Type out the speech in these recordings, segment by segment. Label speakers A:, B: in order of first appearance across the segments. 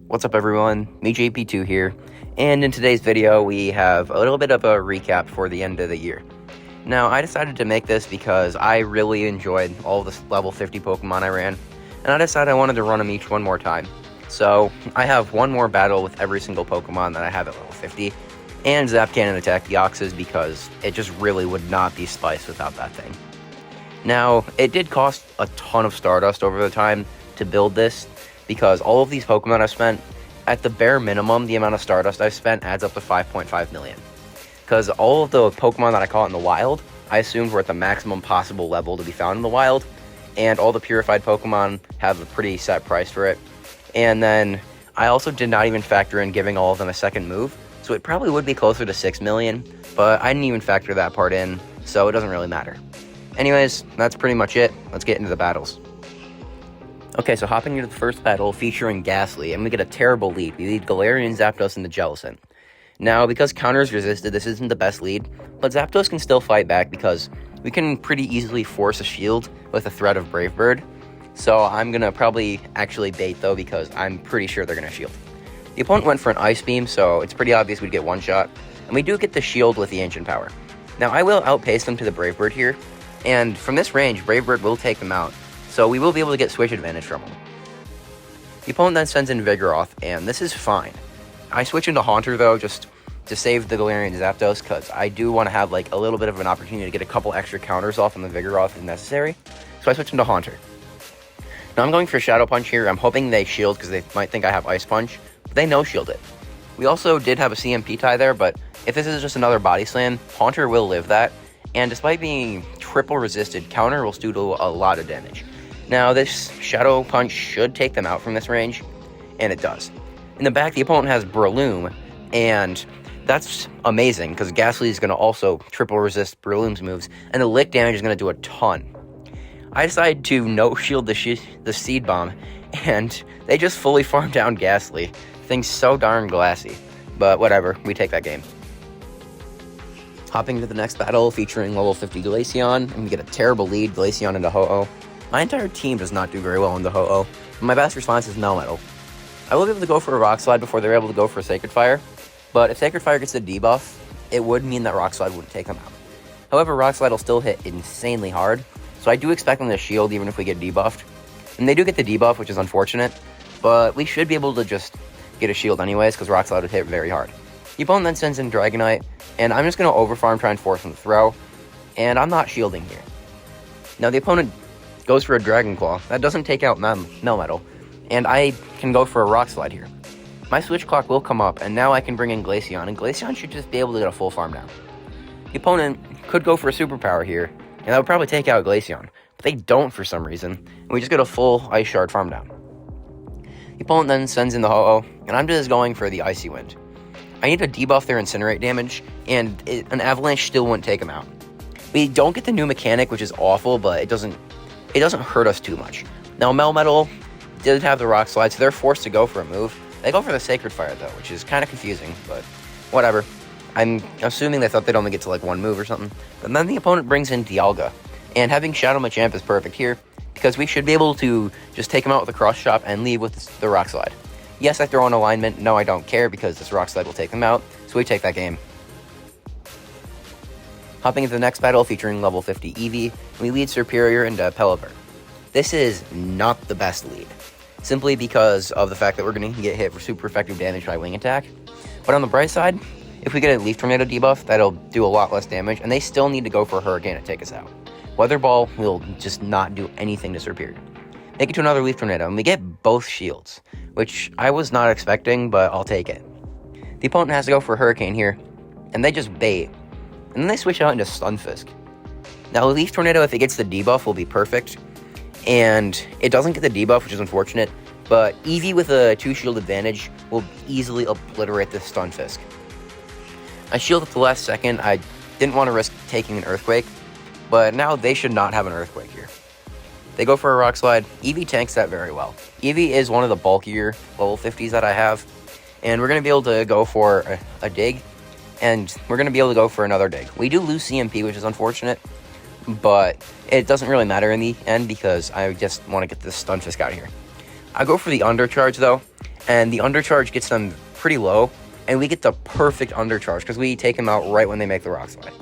A: What's up everyone, me JP2 here, and in today's video we have a little bit of a recap for the end of the year. Now I decided to make this because I really enjoyed all the level 50 Pokemon I ran, and I decided I wanted to run them each one more time. So I have one more battle with every single Pokemon that I have at level 50, and Zap Cannon Attack the Oxes because it just really would not be Spice without that thing. Now, it did cost a ton of Stardust over the time to build this, because all of these Pokemon I've spent, at the bare minimum, the amount of Stardust I've spent adds up to 5.5 million. Because all of the Pokemon that I caught in the wild, I assumed were at the maximum possible level to be found in the wild, and all the purified Pokemon have a pretty set price for it. And then, I also did not even factor in giving all of them a second move, so it probably would be closer to 6 million, but I didn't even factor that part in, so it doesn't really matter. Anyways, that's pretty much it. Let's get into the battles. Okay, so hopping into the first battle featuring Gastly, and we get a terrible lead. We lead Galarian, Zapdos, and the Jellicent. Now, because counters resisted, this isn't the best lead, but Zapdos can still fight back because we can pretty easily force a shield with a threat of Brave Bird. So I'm going to probably actually bait, though, because I'm pretty sure they're going to shield. The opponent went for an Ice Beam, so it's pretty obvious we'd get one shot, and we do get the shield with the Ancient Power. Now, I will outpace them to the Brave Bird here, and from this range, Brave Bird will take them out. So we will be able to get switch advantage from him. The opponent then sends in Vigoroth, and this is fine. I switch into Haunter, though, just to save the Galarian Zapdos, because I do want to have like a little bit of an opportunity to get a couple extra counters off on the Vigoroth if necessary. So I switch into Haunter. Now I'm going for Shadow Punch here. I'm hoping they shield, because they might think I have Ice Punch, but they no-shield it. We also did have a CMP tie there, but if this is just another Body Slam, Haunter will live that, and despite being triple resisted, Counter will still do a lot of damage. Now, this Shadow Punch should take them out from this range, and it does. In the back, the opponent has Breloom, and that's amazing, because Gastly is going to also triple resist Breloom's moves, and the lick damage is going to do a ton. I decided to no-shield the Seed Bomb, and they just fully farm down Gastly. Thing's so darn glassy, but whatever, we take that game. Hopping to the next battle, featuring level 50 Glaceon, and we get a terrible lead, Glaceon into Ho-Oh. My entire team does not do very well in the Ho-Oh, but my best response is Melmetal. I will be able to go for a Rock Slide before they're able to go for a Sacred Fire, but if Sacred Fire gets the debuff, it would mean that Rock Slide wouldn't take them out. However, Rock Slide will still hit insanely hard, so I do expect them to shield even if we get debuffed. And they do get the debuff, which is unfortunate, but we should be able to just get a shield anyways, because Rock Slide would hit very hard. The opponent then sends in Dragonite, and I'm just going to overfarm, try and force him to throw, and I'm not shielding here. Now the opponent goes for a Dragon Claw. That doesn't take out Melmetal, and I can go for a Rock Slide here. My switch clock will come up, and now I can bring in Glaceon, and Glaceon should just be able to get a full farm down. The opponent could go for a Superpower here, and that would probably take out Glaceon, but they don't for some reason, and we just get a full Ice Shard farm down. The opponent then sends in the Ho-Oh, and I'm just going for the Icy Wind. I need to debuff their Incinerate damage, and an Avalanche still wouldn't take them out. We don't get the new mechanic, which is awful, but it doesn't hurt us too much. Now, Melmetal did have the Rock Slide, so they're forced to go for a move. They go for the Sacred Fire, though, which is kind of confusing, but whatever. I'm assuming they thought they'd only get to, like, one move or something. But then the opponent brings in Dialga, and having Shadow Machamp is perfect here, because we should be able to just take him out with a Cross Chop and leave with the Rock Slide. Yes, I throw in Alignment. No, I don't care, because this Rock Slide will take them out, so we take that game. Hopping into the next battle featuring level 50 Eevee, we lead Serperior into Pelipper. This is not the best lead, simply because of the fact that we're going to get hit for super effective damage by Wing Attack. But on the bright side, if we get a Leaf Tornado debuff, that'll do a lot less damage, and they still need to go for a Hurricane to take us out. Weather Ball will just not do anything to Serperior. Make it to another Leaf Tornado, and we get both shields, which I was not expecting, but I'll take it. The opponent has to go for a Hurricane here, and they just bait. And then they switch out into Stunfisk. Now, Leaf Tornado, if it gets the debuff, will be perfect. And it doesn't get the debuff, which is unfortunate. But Eevee with a 2-shield advantage will easily obliterate this Stunfisk. I shielded at the last second. I didn't want to risk taking an Earthquake. But now they should not have an Earthquake here. They go for a Rock Slide. Eevee tanks that very well. Eevee is one of the bulkier level 50s that I have. And we're going to be able to go for a Dig. And we're going to be able to go for another Dig. We do lose CMP, which is unfortunate, but it doesn't really matter in the end because I just want to get this Stunfisk out of here. I go for the Undercharge, though, and the undercharge gets them pretty low, and we get the perfect undercharge because we take them out right when they make the rock slide.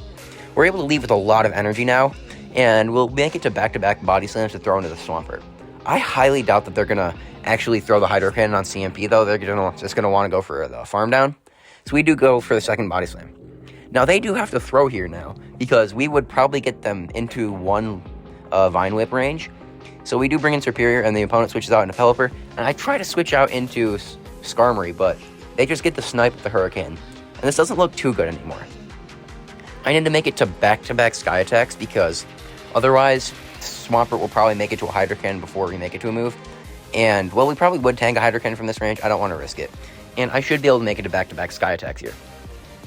A: We're able to leave with a lot of energy now, and we'll make it to back-to-back body slams to throw into the Swampert. I highly doubt that they're going to actually throw the Hydro Cannon on CMP, though. They're just going to want to go for the farm down. So we do go for the second body slam. Now, they do have to throw here now, because we would probably get them into one Vine Whip range. So we do bring in Superior, and the opponent switches out into Pelipper, and I try to switch out into Skarmory, but they just get the snipe with the Hurricane, and this doesn't look too good anymore. I need to make it to back-to-back Sky Attacks, because otherwise, Swampert will probably make it to a Hydro Cannon before we make it to a move. And, well, we probably would tank a Hydro Cannon from this range. I don't want to risk it. And I should be able to make it to back-to-back Sky Attacks here.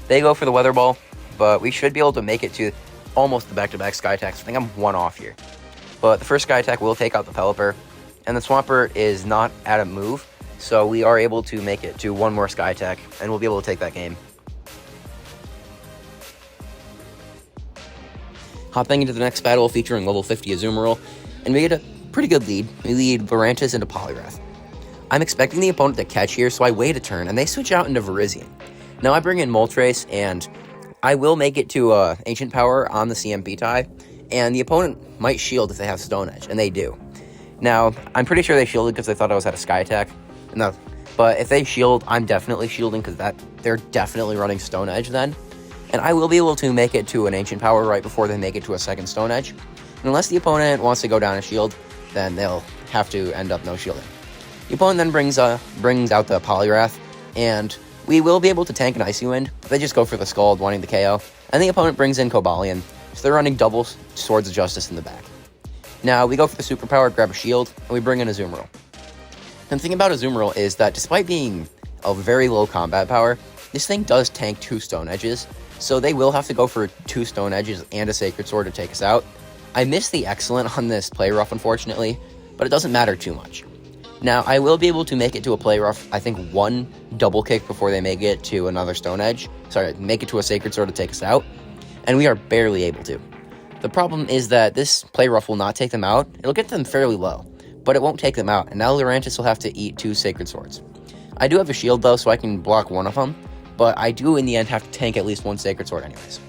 A: They go for the Weather Ball, but we should be able to make it to almost the back-to-back Sky Attacks. I think I'm one off here. But the first Sky Attack will take out the Pelipper, and the Swampert is not at a move, so we are able to make it to one more Sky Attack, and we'll be able to take that game. Hopping into the next battle featuring level 50 Azumarill, and we get a pretty good lead. We lead Lurantis into Poliwrath. I'm expecting the opponent to catch here, so I wait a turn, and they switch out into Virizion. Now I bring in Moltres, and I will make it to Ancient Power on the CMP tie, and the opponent might shield if they have Stone Edge, and they do. Now, I'm pretty sure they shielded because they thought I was at a Sky Attack. No, but if they shield, I'm definitely shielding because they're definitely running Stone Edge then. And I will be able to make it to an Ancient Power right before they make it to a second Stone Edge. And unless the opponent wants to go down a shield, then they'll have to end up no shielding. The opponent then brings out the Poliwrath, and we will be able to tank an Icy Wind, but they just go for the Scald, wanting the KO. And the opponent brings in Cobalion, so they're running double Swords of Justice in the back. Now, we go for the Superpower, grab a shield, and we bring in Azumarill. And the thing about Azumarill is that despite being a very low combat power, this thing does tank 2 Stone Edges, so they will have to go for 2 Stone Edges and a Sacred Sword to take us out. I missed the Excellent on this Play Rough, unfortunately, but it doesn't matter too much. Now, I will be able to make it to a Play Rough, I think, one double kick before they make it to another Stone Edge. Sorry, make it to a Sacred Sword to take us out, and we are barely able to. The problem is that this Play Rough will not take them out. It'll get them fairly low, but it won't take them out, and now Lurantis will have to eat 2 Sacred Swords. I do have a shield, though, so I can block one of them, but I do, in the end, have to tank at least 1 Sacred Sword anyways.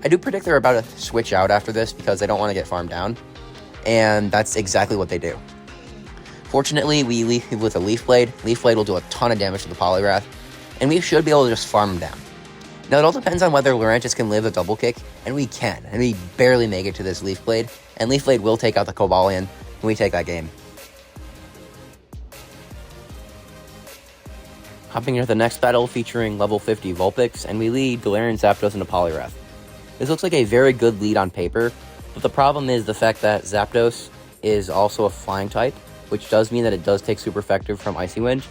A: I do predict they're about to switch out after this because they don't want to get farmed down, and that's exactly what they do. Fortunately, we leave with a Leaf Blade. Leaf Blade will do a ton of damage to the Poliwrath, and we should be able to just farm them down. Now, it all depends on whether Lurantis can live a double kick, and we can, and we barely make it to this Leaf Blade, and Leaf Blade will take out the Cobalion, and we take that game. Hopping into the next battle featuring level 50 Vulpix, and we lead Galarian Zapdos into Poliwrath. This looks like a very good lead on paper, but the problem is the fact that Zapdos is also a flying type, which does mean that it does take super effective from Icy Wind.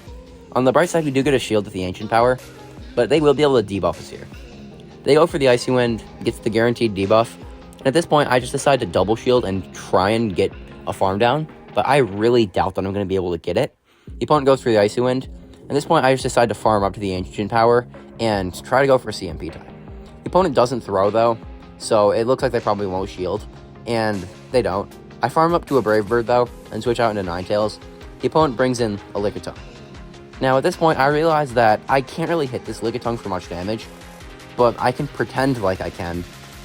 A: On the bright side, we do get a shield with the Ancient Power, but they will be able to debuff us here. They go for the Icy Wind, gets the guaranteed debuff, and at this point, I just decide to double shield and try and get a farm down, but I really doubt that I'm going to be able to get it. The opponent goes for the Icy Wind. At this point, I just decide to farm up to the Ancient Power and try to go for a CMP tie. The opponent doesn't throw, though, so it looks like they probably won't shield, and they don't. I farm up to a Brave Bird, though, and switch out into Ninetails. The opponent brings in a Lickitung. Now, at this point, I realize that I can't really hit this Lickitung for much damage, but I can pretend like I can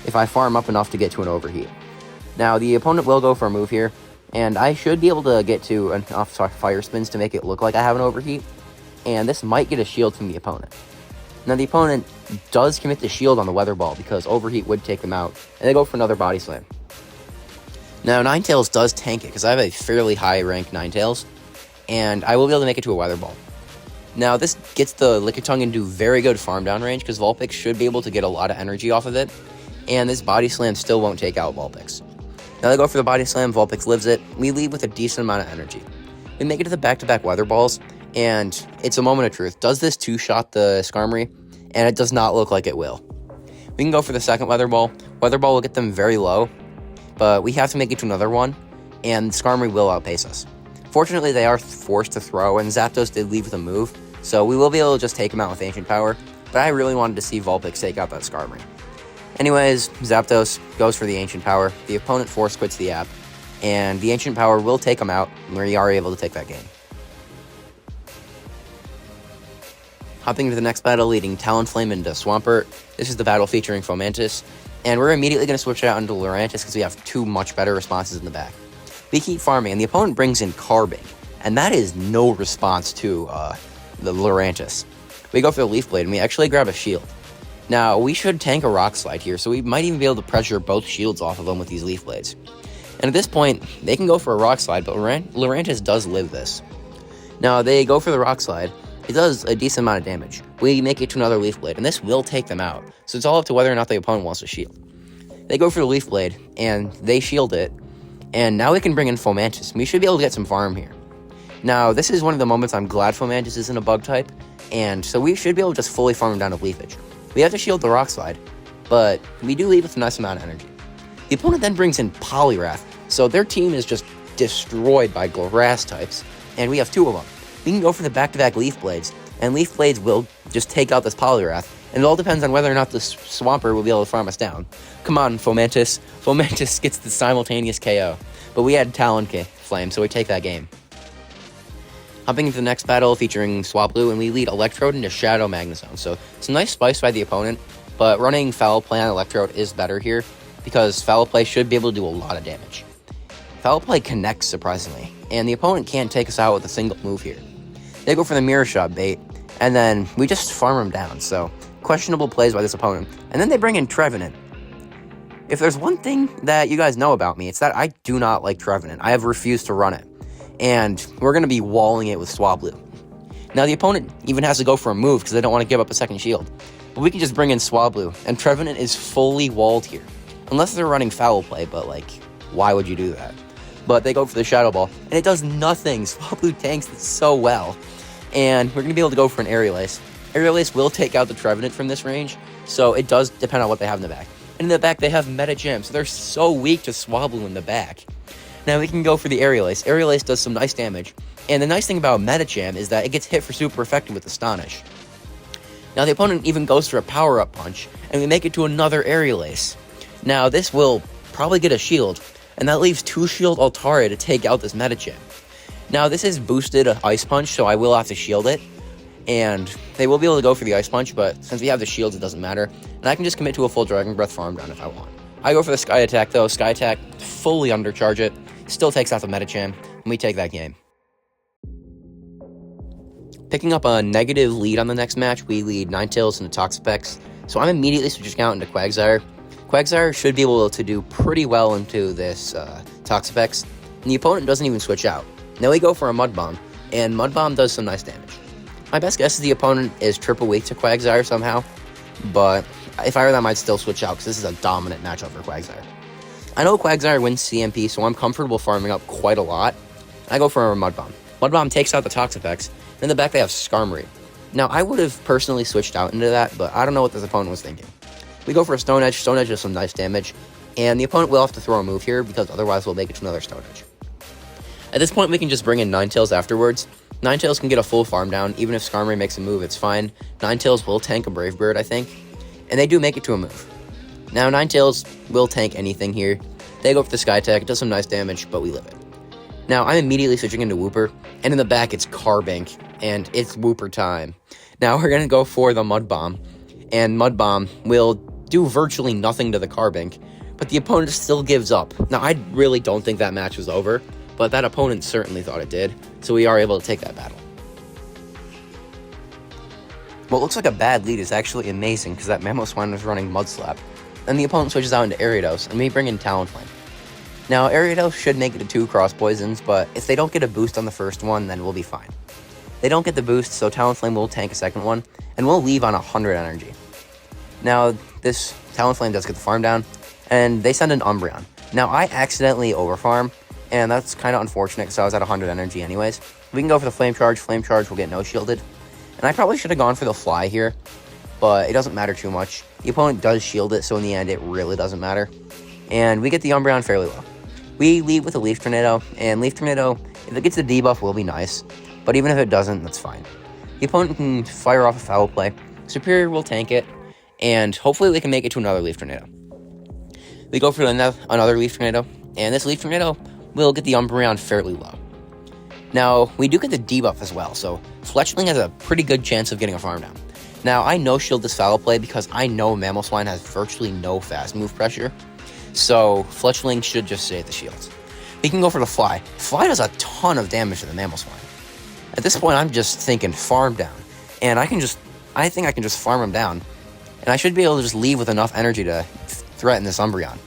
A: if I farm up enough to get to an Overheat. Now, the opponent will go for a move here, and I should be able to get to enough Fire Spins to make it look like I have an Overheat, and this might get a shield from the opponent. Now, the opponent does commit the shield on the Weather Ball because Overheat would take them out, and they go for another Body Slam. Now, Ninetails does tank it because I have a fairly high rank Ninetails, and I will be able to make it to a Weather Ball. Now, this gets the Lickitung into very good farm down range because Vulpix should be able to get a lot of energy off of it, and this Body Slam still won't take out Vulpix. Now they go for the Body Slam, Vulpix lives it, we leave with a decent amount of energy. We make it to the back-to-back Weather Balls, and it's a moment of truth. Does this two-shot the Skarmory? And it does not look like it will. We can go for the second Weather Ball. Weather Ball will get them very low, but we have to make it to another one, and Skarmory will outpace us. Fortunately, they are forced to throw, and Zapdos did leave with a move, so we will be able to just take him out with Ancient Power, but I really wanted to see Vulpix take out that Skarmory. Anyways, Zapdos goes for the Ancient Power, the opponent force quits the app, and the Ancient Power will take him out, and we are able to take that game. Hopping into the next battle, leading Talonflame into Swampert. This is the battle featuring Fomantis, and we're immediately going to switch out into Lurantis because we have two much better responses in the back. We keep farming, and the opponent brings in Carbink, and that is no response to the Lurantis. We go for the Leaf Blade, and we actually grab a shield. Now, we should tank a Rock Slide here, so we might even be able to pressure both shields off of them with these Leaf Blades. And at this point, they can go for a Rock Slide, but Lurantis does live this. Now, they go for the Rock Slide. It does a decent amount of damage. We make it to another Leaf Blade, and this will take them out. So it's all up to whether or not the opponent wants to shield. They go for the Leaf Blade, and they shield it. And now we can bring in Fomantis. We should be able to get some farm here. Now, this is one of the moments I'm glad Fomantis isn't a bug type, and so we should be able to just fully farm him down to Leafage. We have to shield the Rock Slide, but we do leave with a nice amount of energy. The opponent then brings in Poliwrath, so their team is just destroyed by grass types, and we have two of them. We can go for the back-to-back Leaf Blades, and Leaf Blades will just take out this Poliwrath, and it all depends on whether or not the Swampert will be able to farm us down. Come on, Fomantis. Fomantis gets the simultaneous KO, but we had Talonflame, so we take that game. Hopping into the next battle featuring Swablu, and we lead Electrode into Shadow Magnezone. So it's a nice spice by the opponent, but running Foul Play on Electrode is better here because Foul Play should be able to do a lot of damage. Foul Play connects surprisingly, and the opponent can't take us out with a single move here. They go for the Mirror Shot bait, and then we just farm them down, so questionable plays by this opponent. And then they bring in Trevenant. If there's one thing that you guys know about me, it's that I do not like Trevenant. I have refused to run it. And we're going to be walling it with Swablu. Now, the opponent even has to go for a move because they don't want to give up a second shield. But we can just bring in Swablu, and Trevenant is fully walled here. Unless they're running Foul Play, but, why would you do that? But they go for the Shadow Ball, and it does nothing. Swablu tanks it so well. And we're going to be able to go for an Aerial Ace. Aerial Ace will take out the Trevenant from this range, so it does depend on what they have in the back. And in the back, they have Meta Gem, so they're so weak to Swablu in the back. Now we can go for the Aerial Ace. Aerial Ace does some nice damage. And the nice thing about Metacham is that it gets hit for super effective with Astonish. Now the opponent even goes for a power-up punch, and we make it to another Aerial Ace. Now this will probably get a shield, and that leaves 2 shield Altaria to take out this Metacham. Now this is boosted Ice Punch, so I will have to shield it. And they will be able to go for the Ice Punch, but since we have the shields, it doesn't matter. And I can just commit to a full Dragon Breath farm down if I want. I go for the Sky Attack, though. Sky Attack, fully undercharge it. Still takes out the Metacham, and we take that game. Picking up a negative lead on the next match, we lead Ninetails into Toxapex. So I'm immediately switching out into Quagsire. Quagsire should be able to do pretty well into this Toxapex, and the opponent doesn't even switch out. Now we go for a Mud Bomb, and Mud Bomb does some nice damage. My best guess is the opponent is triple weak to Quagsire somehow, but if I were them, I'd still switch out because this is a dominant matchup for Quagsire. I know Quagsire wins CMP, so I'm comfortable farming up quite a lot. I go for a Mud Bomb. Mud Bomb takes out the Toxapex. In the back, they have Skarmory. Now, I would have personally switched out into that, but I don't know what this opponent was thinking. We go for a Stone Edge. Stone Edge does some nice damage, and the opponent will have to throw a move here because otherwise we'll make it to another Stone Edge. At this point, we can just bring in Ninetails afterwards. Ninetails can get a full farm down. Even if Skarmory makes a move, it's fine. Ninetails will tank a Brave Bird, I think. And they do make it to a move. Now, Ninetails will tank anything here. They go for the Sky Attack. It does some nice damage, but we live it. Now, I'm immediately switching into Wooper. And in the back, it's Carbink. And it's Wooper time. Now, we're going to go for the Mud Bomb. And Mud Bomb will do virtually nothing to the Carbink. But the opponent still gives up. Now, I really don't think that match was over. But that opponent certainly thought it did, so we are able to take that battle. What looks like a bad lead is actually amazing, because that Mamoswine was running Mud Slap. Then the opponent switches out into Gyarados, and we bring in Talonflame. Now, Gyarados should make it to 2 Cross Poisons, but if they don't get a boost on the first one, then we'll be fine. They don't get the boost, so Talonflame will tank a second one, and we'll leave on 100 energy. Now, this Talonflame does get the farm down, and they send an Umbreon. Now, I accidentally overfarm, and that's kind of unfortunate because I was at 100 energy anyways. We can go for the Flame Charge. Flame Charge will get no shielded. And I probably should have gone for the Fly here, but it doesn't matter too much. The opponent does shield it, so in the end, it really doesn't matter. And we get the Umbreon fairly low. We lead with a Leaf Tornado, and Leaf Tornado, if it gets the debuff, will be nice. But even if it doesn't, that's fine. The opponent can fire off a Foul Play. Superior will tank it, and hopefully we can make it to another Leaf Tornado. We go for another Leaf Tornado, and this Leaf Tornado will get the Umbreon fairly low. Now, we do get the debuff as well, so Fletchling has a pretty good chance of getting a farm down. Now, I no-shield this foul play because I know Mamoswine has virtually no fast move pressure, so Fletchling should just save the shields. We can go for the Fly. Fly does a ton of damage to the Mamoswine. At this point, I'm just thinking farm down, and I think I can just farm him down, and I should be able to just leave with enough energy to threaten this Umbreon.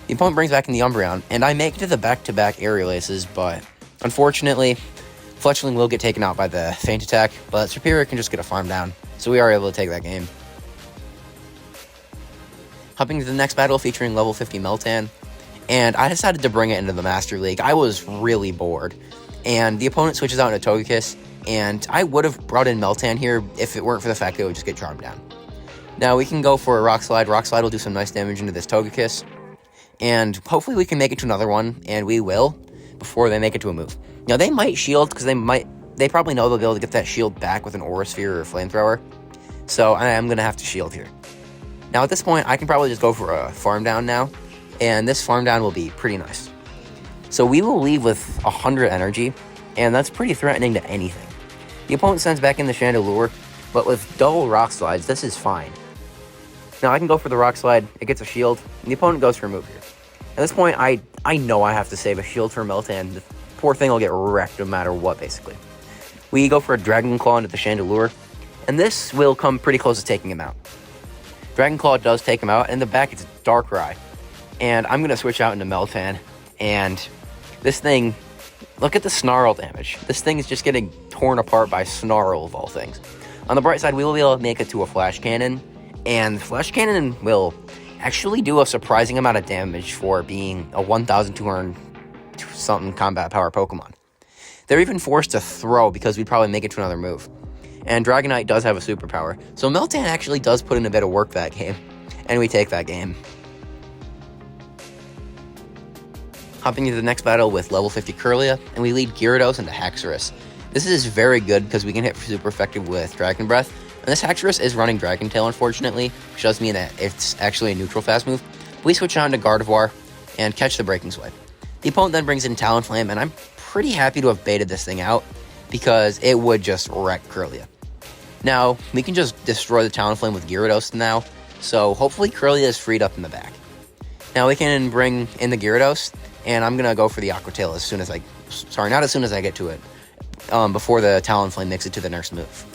A: The opponent brings back in the Umbreon, and I make it to the back-to-back Aerial Aces, but unfortunately, Fletchling will get taken out by the Feint Attack, but Serperior can just get a farm down, so we are able to take that game. Hopping to the next battle featuring level 50 Meltan, and I decided to bring it into the Master League. I was really bored, and the opponent switches out into Togekiss, and I would have brought in Meltan here if it weren't for the fact that it would just get charmed down. Now we can go for a Rock Slide. Rock Slide will do some nice damage into this Togekiss, and hopefully we can make it to another one, and we will, before they make it to a move. Now they might shield, because they probably know they'll be able to get that shield back with an Aura Sphere or a Flamethrower, so I am going to have to shield here. Now at this point, I can probably just go for a farm down now, and this farm down will be pretty nice. So we will leave with 100 energy, and that's pretty threatening to anything. The opponent sends back in the Chandelure, but with double Rock Slides, this is fine. Now I can go for the Rock Slide, it gets a shield, and the opponent goes for a move here. At this point, I know I have to save a shield for Meltan. The poor thing will get wrecked no matter what, basically. We go for a Dragon Claw into the Chandelure, and this will come pretty close to taking him out. Dragon Claw does take him out, and in the back it's Darkrai. And I'm going to switch out into Meltan, and this thing, look at the Snarl damage. This thing is just getting torn apart by Snarl of all things. On the bright side, we will be able to make it to a Flash Cannon, and Flash Cannon will actually do a surprising amount of damage for being a 1,200 something combat power Pokemon. They're even forced to throw because we'd probably make it to another move. And Dragonite does have a superpower, so Meltan actually does put in a bit of work that game, and we take that game. Hopping into the next battle with level 50 Kirlia, and we lead Gyarados into Haxorus. This is very good because we can hit super effective with Dragon Breath, and this Haxorus is running Dragon Tail, unfortunately, which does mean that it's actually a neutral fast move. We switch on to Gardevoir and catch the Breaking Swipe. The opponent then brings in Talonflame, and I'm pretty happy to have baited this thing out because it would just wreck Kirlia. Now, we can just destroy the Talonflame with Gyarados now, so hopefully Kirlia is freed up in the back. Now we can bring in the Gyarados, and I'm going to go for the Aqua Tail as soon as not as soon as I get to it, before the Talonflame makes it to the next move.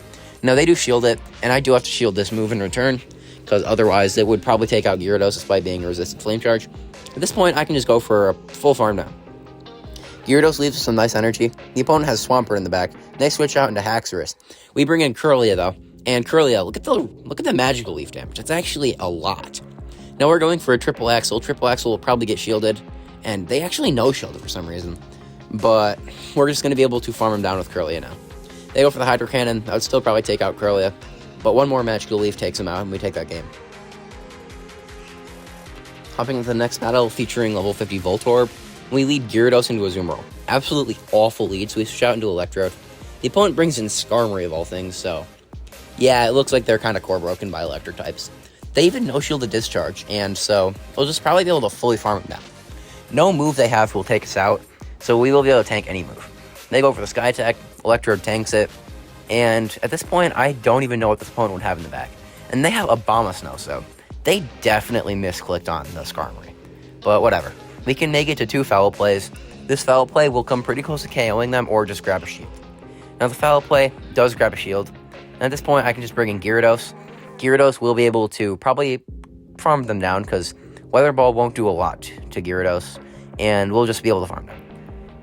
A: Now they do shield it, and I do have to shield this move in return, because otherwise it would probably take out Gyarados despite being a resistant Flame Charge. At this point, I can just go for a full farm down. Gyarados leaves with some nice energy. The opponent has Swampert in the back. They switch out into Haxorus. We bring in Kirlia, though, and Kirlia, look at the Magical Leaf damage. It's actually a lot. Now we're going for a Triple Axle. Triple Axle will probably get shielded, and they actually no-shield it for some reason. But we're just going to be able to farm him down with Kirlia now. They go for the Hydro Cannon. That would still probably take out Kirlia, but one more Magical Leaf takes him out, and we take that game. Hopping into the next battle featuring level 50 Voltorb, we lead Gyarados into Azumarill. Absolutely awful lead, so we switch out into Electrode. The opponent brings in Skarmory of all things, so yeah, it looks like they're kind of core broken by electric types. They even no-shield the Discharge, and so we'll just probably be able to fully farm it down. No move they have will take us out, so we will be able to tank any move. They go for the Sky Attack, Electrode tanks it, and at this point, I don't even know what this opponent would have in the back. And they have Abomasnow, so they definitely misclicked on the Skarmory. But whatever. We can make it to 2 foul plays. This foul play will come pretty close to KOing them or just grab a shield. Now the foul play does grab a shield. And at this point, I can just bring in Gyarados. Gyarados will be able to probably farm them down because Weather Ball won't do a lot to Gyarados. And we'll just be able to farm them.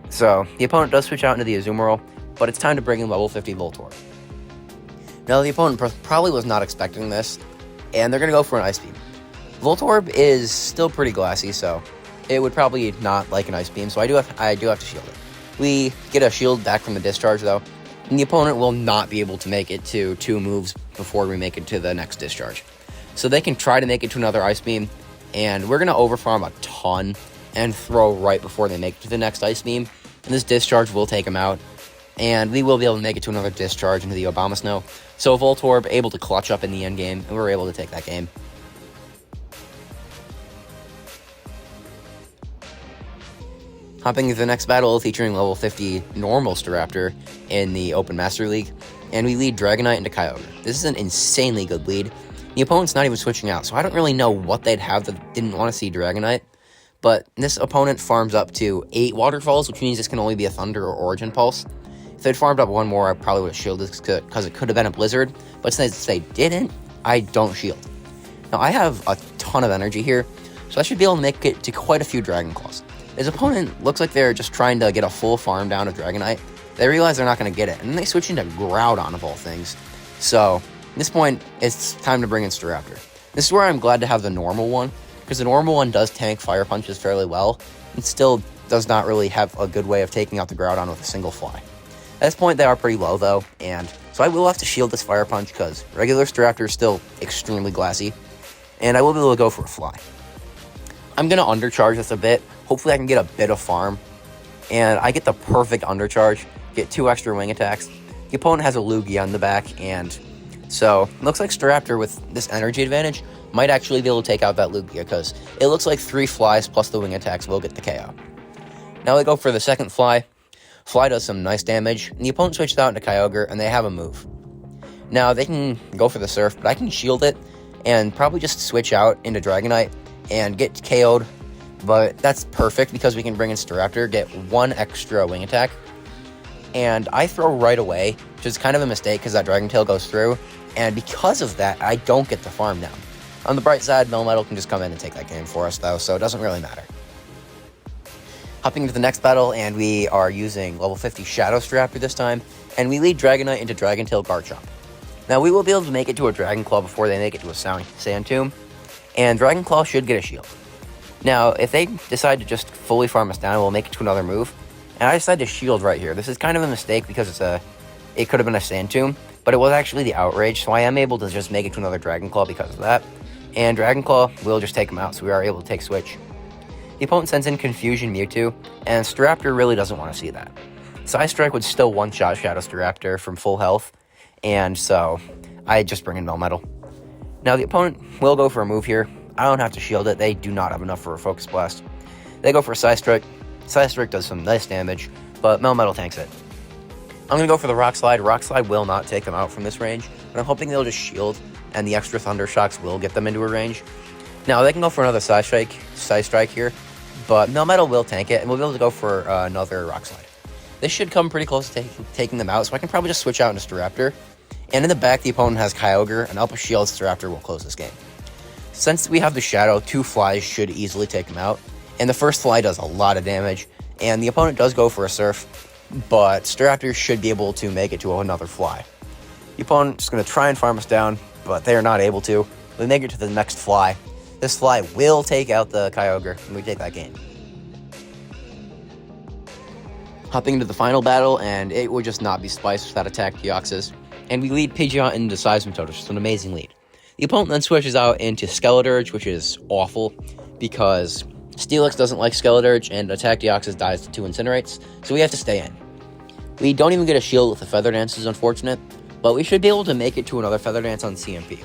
A: So the opponent does switch out into the Azumarill, but it's time to bring in level 50 Voltorb. Now the opponent probably was not expecting this, and they're going to go for an Ice Beam. Voltorb is still pretty glassy, so it would probably not like an Ice Beam, so I do have to shield it. We get a shield back from the Discharge, though, and the opponent will not be able to make it to 2 moves before we make it to the next Discharge. So they can try to make it to another Ice Beam, and we're going to overfarm a ton and throw right before they make it to the next Ice Beam, and this Discharge will take them out, and we will be able to make it to another Discharge into the Abomasnow. So Voltorb able to clutch up in the end game, and we're able to take that game. Hopping into the next battle, featuring level 50 normal Staraptor in the Open Master League, and we lead Dragonite into Kyogre. This is an insanely good lead. The opponent's not even switching out, so I don't really know what they'd have that didn't want to see Dragonite, but this opponent farms up to 8 Waterfalls, which means this can only be a Thunder or Origin Pulse. If they'd farmed up one more, I probably would have shielded because it could have been a Blizzard, but since they didn't, I don't shield. Now, I have a ton of energy here, so I should be able to make it to quite a few Dragon Claws. His opponent looks like they're just trying to get a full farm down of Dragonite. They realize they're not going to get it, and then they switch into Groudon of all things. So, at this point, it's time to bring in Staraptor. This is where I'm glad to have the normal one, because the normal one does tank Fire Punches fairly well, and still does not really have a good way of taking out the Groudon with a single fly. At this point, they are pretty low, though, and so I will have to shield this Fire Punch, because regular Staraptor is still extremely glassy, and I will be able to go for a fly. I'm going to undercharge this a bit. Hopefully I can get a bit of farm, and I get the perfect undercharge, get 2 extra wing attacks. The opponent has a Lugia on the back, and so it looks like Staraptor with this energy advantage might actually be able to take out that Lugia, because it looks like 3 flies plus the wing attacks will get the KO. Now they go for the second fly. Fly does some nice damage, and the opponent switches out into Kyogre, and they have a move. Now they can go for the Surf, but I can shield it, and probably just switch out into Dragonite, and get KO'd. But that's perfect because we can bring in Staraptor, get 1 extra wing attack, and I throw right away, which is kind of a mistake because that Dragon Tail goes through, and because of that, I don't get the farm down. On the bright side, Melmetal can just come in and take that game for us, though, so it doesn't really matter. Hopping into the next battle, and we are using level 50 Shadow Staraptor this time, and we lead Dragonite into Dragon Tail Garchomp. Now, we will be able to make it to a Dragon Claw before they make it to a Sand Tomb, and Dragon Claw should get a shield. Now, if they decide to just fully farm us down, we'll make it to another move. And I decided to shield right here. This is kind of a mistake because it could have been a Sand Tomb, but it was actually the Outrage, so I am able to just make it to another Dragon Claw because of that. And Dragon Claw will just take him out, so we are able to take Switch. The opponent sends in Confusion Mewtwo, and Staraptor really doesn't want to see that. Psy Strike would still one-shot Shadow Staraptor from full health, and so I just bring in Melmetal. Now, the opponent will go for a move here. I don't have to shield it. They do not have enough for a Focus Blast. They go for a Psy Strike. Psy Strike does some nice damage, but Melmetal tanks it. I'm going to go for the Rock Slide. Rock Slide will not take them out from this range, but I'm hoping they'll just shield, and the extra Thunder Shocks will get them into a range. Now, they can go for another Psy Strike here, but Melmetal will tank it, and we'll be able to go for another Rock Slide. This should come pretty close to taking them out, so I can probably just switch out into Staraptor. And in the back, the opponent has Kyogre, and up a shield, Staraptor will close this game. Since we have the Shadow, 2 flies should easily take him out, and the first fly does a lot of damage, and the opponent does go for a Surf, but Staraptor should be able to make it to another fly. The opponent is going to try and farm us down, but they are not able to. We make it to the next fly. This fly will take out the Kyogre, and we take that game. Hopping into the final battle, and it would just not be spiced without Attack Deoxys, and we lead Pidgeot into Seismitoad, which is an amazing lead. The opponent then switches out into Skeledirge, which is awful, because Steelix doesn't like Skeledirge, and Attack Deoxys dies to 2 Incinerates, so we have to stay in. We don't even get a shield with the Feather Dance, is unfortunate, but we should be able to make it to another Feather Dance on CMP.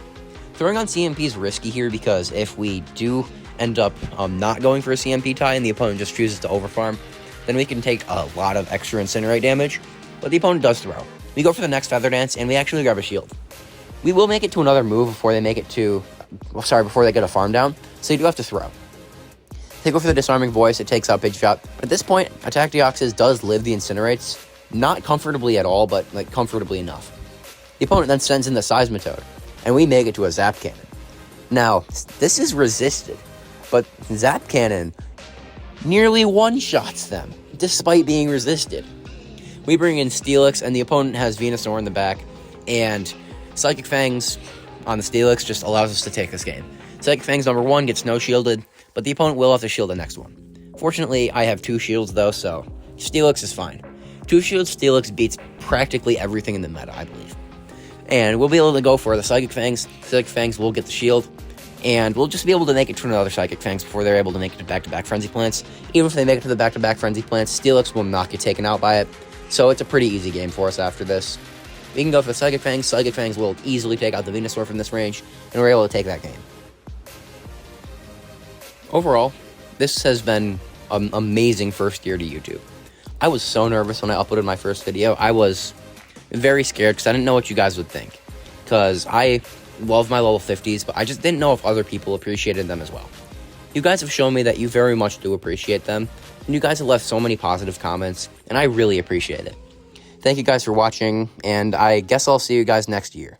A: Throwing on CMP is risky here, because if we do end up not going for a CMP tie, and the opponent just chooses to overfarm, then we can take a lot of extra Incinerate damage, but the opponent does throw. We go for the next Feather Dance, and we actually grab a shield. We will make it to another move before they make it to... before they get a farm down, so you do have to throw. They go for the Disarming Voice, it takes out Pidgeot. But at this point, Attack Deoxys does live the Incinerates. Not comfortably at all, but comfortably enough. The opponent then sends in the Seismitoad, and we make it to a Zap Cannon. Now, this is resisted, but Zap Cannon nearly one-shots them, despite being resisted. We bring in Steelix, and the opponent has Venusaur in the back, and Psychic Fangs on the Steelix just allows us to take this game. Psychic Fangs number 1 gets no shielded, but the opponent will have to shield the next one. Fortunately, I have 2 shields though, so Steelix is fine. 2 shields Steelix beats practically everything in the meta, I believe. And we'll be able to go for the Psychic Fangs. Psychic Fangs will get the shield, and we'll just be able to make it to another Psychic Fangs before they're able to make it to back-to-back Frenzy Plants. Even if they make it to the back-to-back Frenzy Plants, Steelix will not get taken out by it, so it's a pretty easy game for us after this. We can go for the Psychic Fangs. Psychic Fangs will easily take out the Venusaur from this range, and we're able to take that game. Overall, this has been amazing first year to YouTube. I was so nervous when I uploaded my first video. I was very scared because I didn't know what you guys would think. Because I love my level 50s, but I just didn't know if other people appreciated them as well. You guys have shown me that you very much do appreciate them, and you guys have left so many positive comments, and I really appreciate it. Thank you guys for watching, and I guess I'll see you guys next year.